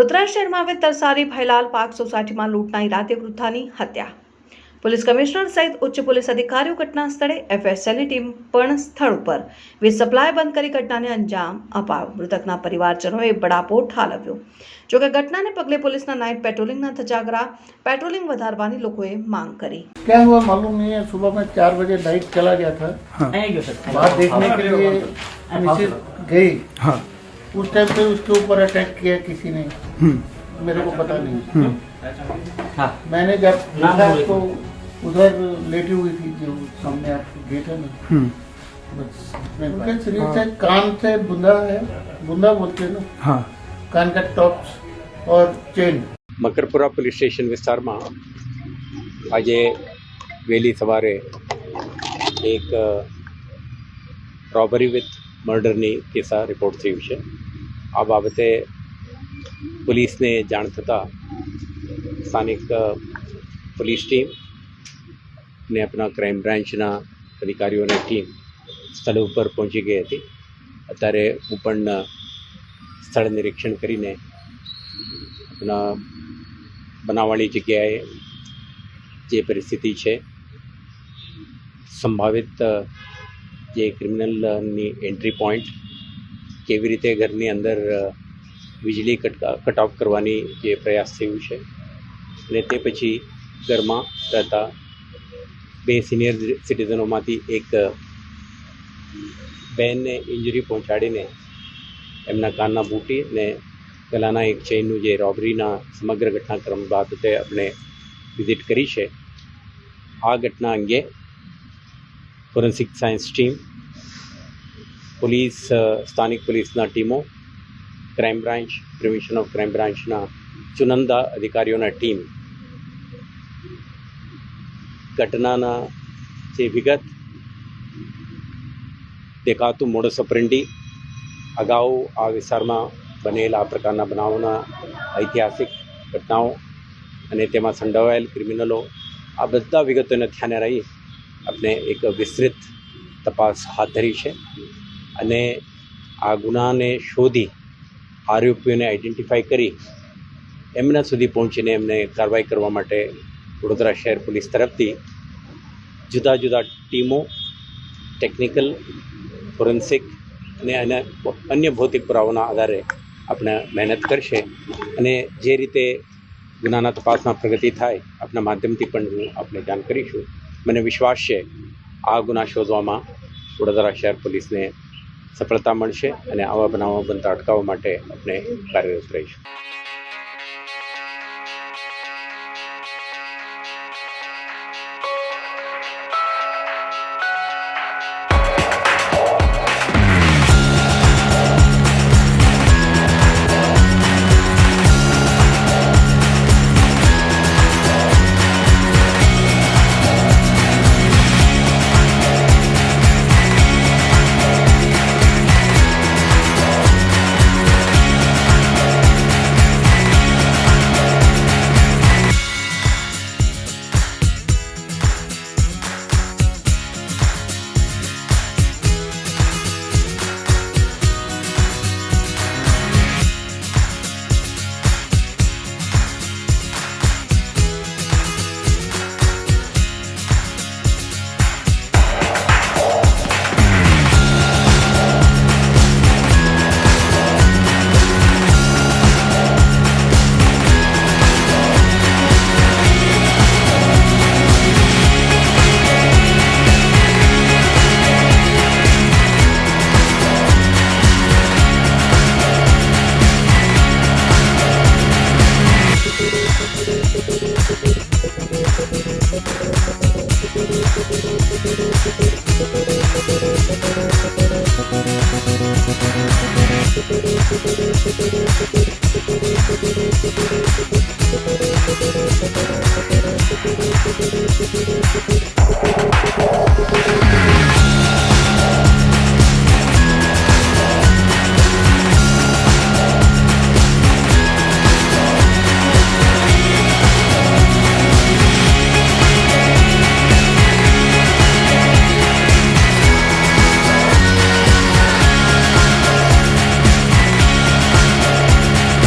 વડોદરા શહેરમાં આવેલ તરસારી ભાઈલાલ પાર્ક સોસાયટીમાં લૂંટના ઈરાદે વૃદ્ધાની હત્યા. પોલીસ કમિશનર સહિત ઉચ્ચ પોલીસ અધિકારીઓ ઘટના સ્થળે, એફએસએલની ટીમ પણ સ્થળ ઉપર વીજ સપ્લાય બંધ કરી ઘટનાને અંજામ અપાવ્યો. મૃતકના પરિવારજનોએ બળાપો ઠાલવ્યો. જોકે ઘટનાને પગલે પોલીસના નાઇટ पेट्रोलिंगના ધજાગરા पेट्रोलिंग વધારવાની લોકોએ માંગ કરી. क्या हुआ मालूम नहीं है। सुबह में 4 बजे नाइट चला गया था। बाहर देखने के लिए मिसेज गई। उस टाइम पे उसके ऊपर अटैक किया किसी ने, मेरे को पता नहीं। मैंने जब देखा तो उधर लेटी हुई थी, जो सामने आपको गेट है ना, बस उनके शरीर से कान से बुंदा है, बुंदा बोलते हैं ना, कान का टॉप्स और चेन। મકરપુરા પોલીસ સ્ટેશન વિસ્તારમાં આજે વહેલી સવારે એક રોબરી વિથ મર્ડરની કિસ્સા રિપોર્ટ થયું છે. આ બાબતે પોલીસને જાણ થતાં સ્થાનિક પોલીસ ટીમ ને આપણા ક્રાઇમ બ્રાન્ચના અધિકારીઓની ટીમ સ્થળ ઉપર પહોંચી ગઈ હતી. અત્યારે હું પણ સ્થળ નિરીક્ષણ કરીને આપણા બનાવવાળી જગ્યાએ જે પરિસ્થિતિ છે, સંભવિત જે ક્રિમિનલની એન્ટ્રી પોઈન્ટ, કેવી રીતે ઘરની અંદર વીજળી કટ ઓફ કરવાની જે પ્રયાસ થયું છે, અને તે પછી ઘરમાં રહેતા 2 સિનિયર સિટીઝનોમાંથી એક બહેનને ઇન્જરી પહોંચાડીને એમના કાનના બૂટી અને ગલાના એક ચેઇનનું જે રોબરીના સમગ્ર ઘટનાક્રમ બાબતે આપણે વિઝિટ કરી છે. આ ઘટના અંગે ફોરેન્સિક સાયન્સ ટીમ, પોલીસ, સ્થાનિક પોલીસના ટીમો, crime branch, prevention of crime બ્રાન્ચના ચુનંદા અધિકારીઓના ટીમ ઘટનાના જે વિગત, દેખાતું મોડસ ઓપરેન્ડી, અગાઉ આ વિસ્તારમાં બનેલ આ પ્રકારના બનાવોના ઐતિહાસિક ઘટનાઓ અને તેમાં સંડોવાયેલ ક્રિમિનલો, આ બધા વિગતોને ધ્યાને રહી આપણે એક વિસ્તૃત તપાસ હાથ ધરી છે અને આ ગુનાને શોધી આરોપીઓને આઈડેન્ટિફાઈ કરી એમના સુધી પહોંચીને એમને કાર્યવાહી કરવા માટે વડોદરા શહેર પોલીસ તરફથી જુદા જુદા ટીમો, ટેકનિકલ, ફોરેન્સિક અને અન્ય ભૌતિક પુરાવાના આધારે આપણે મહેનત કરશે અને જે રીતે ગુનાના તપાસમાં પ્રગતિ થાય આપણા માધ્યમથી પણ હું આપણે જાણ કરીશું. મને વિશ્વાસ છે આ ગુના શોધવામાં વડોદરા શહેર પોલીસને સફળતા મળશે અને આવા બનાવો બનતા અટકાવવા માટે આપણે કાર્યરત રહીશું.